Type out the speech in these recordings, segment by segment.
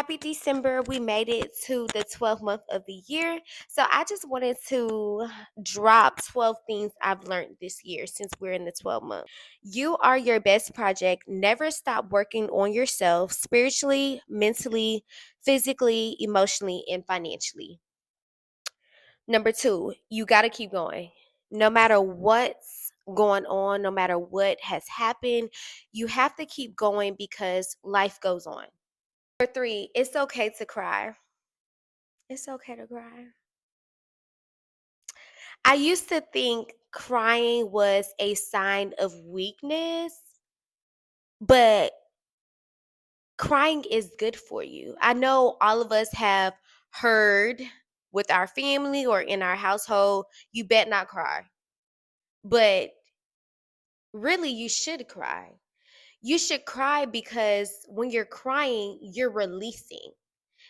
Happy December. We made it to the 12th month of the year. So I just wanted to drop 12 things I've learned this year since we're in the 12th month. You are your best project. Never stop working on yourself spiritually, mentally, physically, emotionally, and financially. Number two, you got to keep going. No matter what's going on, no matter what has happened, you have to keep going because life goes on. Number three, it's okay to cry. It's okay to cry. I used to think crying was a sign of weakness, but crying is good for you. I know all of us have heard with our family or in our household, you bet not cry. But really, you should cry. You should cry because when you're crying, you're releasing.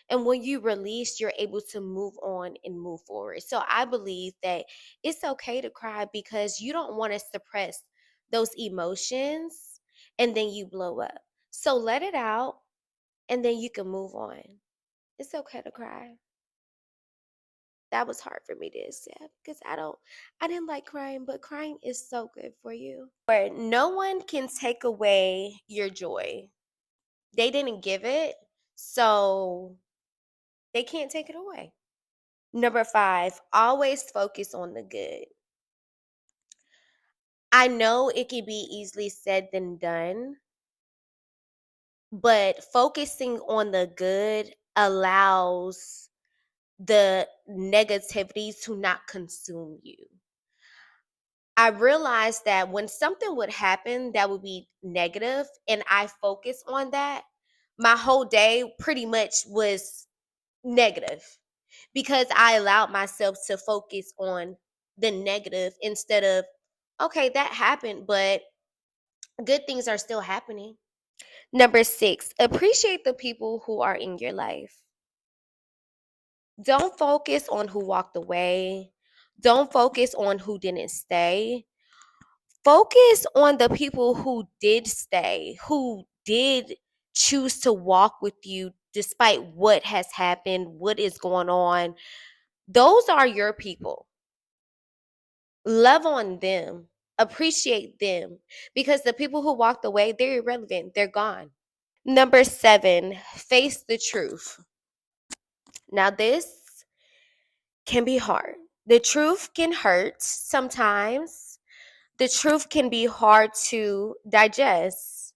And when you release, you're able to move on and move forward. So I believe that it's okay to cry because you don't want to suppress those emotions and then you blow up. So let it out and then you can move on. It's okay to cry. That was hard for me to accept because I didn't like crying, but crying is so good for you. Or no one can take away your joy. They didn't give it, so they can't take it away. Number five, always focus on the good. I know it can be easily said than done, but focusing on the good allows the negativity to not consume you. I realized that when something would happen that would be negative and I focus on that, my whole day pretty much was negative because I allowed myself to focus on the negative instead of, okay, that happened, but good things are still happening. Number six, appreciate the people who are in your life. Don't focus on who walked away. Don't focus on who didn't stay. Focus on the people who did stay, who did choose to walk with you despite what has happened, what is going on. Those are your people. Love on them, appreciate them because the people who walked away, they're irrelevant, they're gone. Number seven, face the truth. Now, this can be hard. The truth can hurt sometimes, the truth can be hard to digest,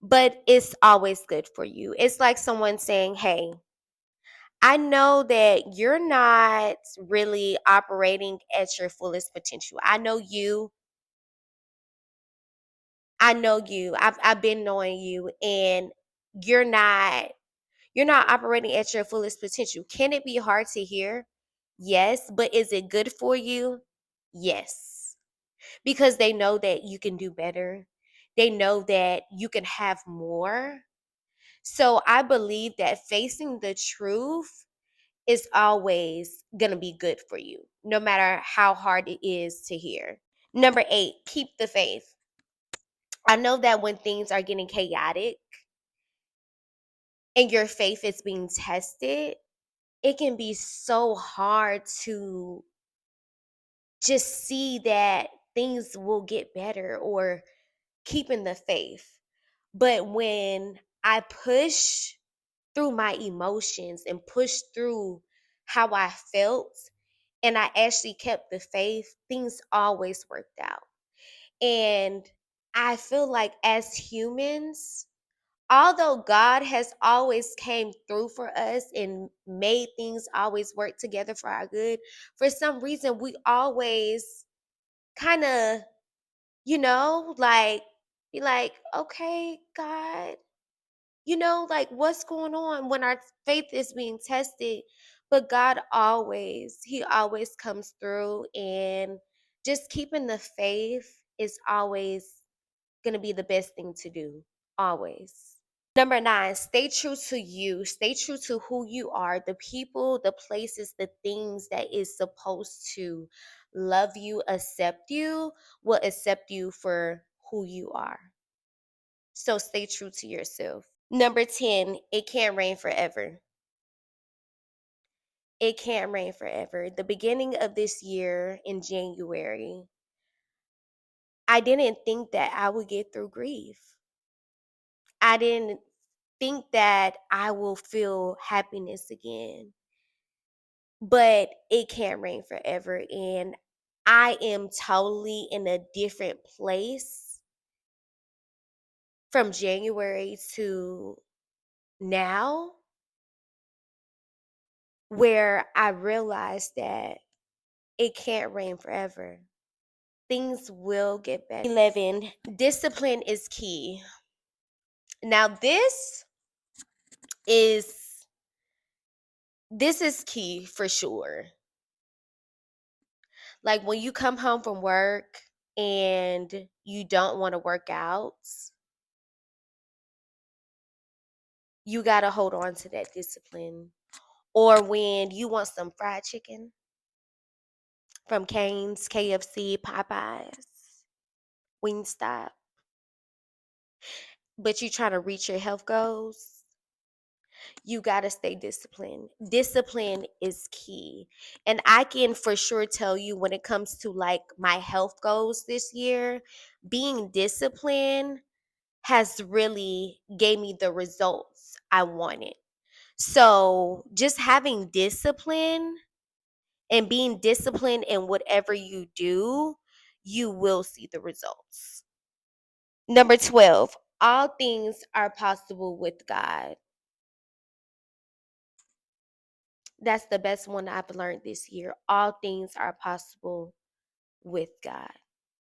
but it's always good for you. It's like someone saying, hey, I know that you're not really operating at your fullest potential. I know you. I've been knowing you and you're not you're not operating at your fullest potential. Can it be hard to hear? Yes, but is it good for you? Yes. Because they know that you can do better. They know that you can have more. So I believe that facing the truth is always going to be good for you, no matter how hard it is to hear. Number eight, keep the faith. I know that when things are getting chaotic and your faith is being tested, it can be so hard to just see that things will get better or keeping the faith. But when I push through my emotions and push through how I felt and I actually kept the faith, things always worked out. And I feel like as humans, although God has always came through for us and made things always work together for our good, for some reason we always kind of, like be like, okay, God, like what's going on when our faith is being tested? But God always, He always comes through, and just keeping the faith is always going to be the best thing to do. Always. Number nine, stay true to you. Stay true to who you are, the people, the places, the things that is supposed to love you, accept you, will accept you for who you are. So stay true to yourself. Number 10, it can't rain forever. It can't rain forever. The beginning of this year in January, I didn't think that I would get through grief. I didn't think that I will feel happiness again. But it can't rain forever. And I am totally in a different place from January to now, where I realized that it can't rain forever. Things will get better. 11, discipline is key. Now is this is key for sure. Like when you come home from work and you don't want to work out, you got to hold on to that discipline. Or when you want some fried chicken from Cane's, KFC, Popeyes, Wingstop, but you're trying to reach your health goals, you got to stay disciplined. Discipline is key. And I can for sure tell you when it comes to like my health goals this year, being disciplined has really gave me the results I wanted. So, just having discipline and being disciplined in whatever you do, you will see the results. Number 12, all things are possible with God. That's the best one I've learned this year. All things are possible with God.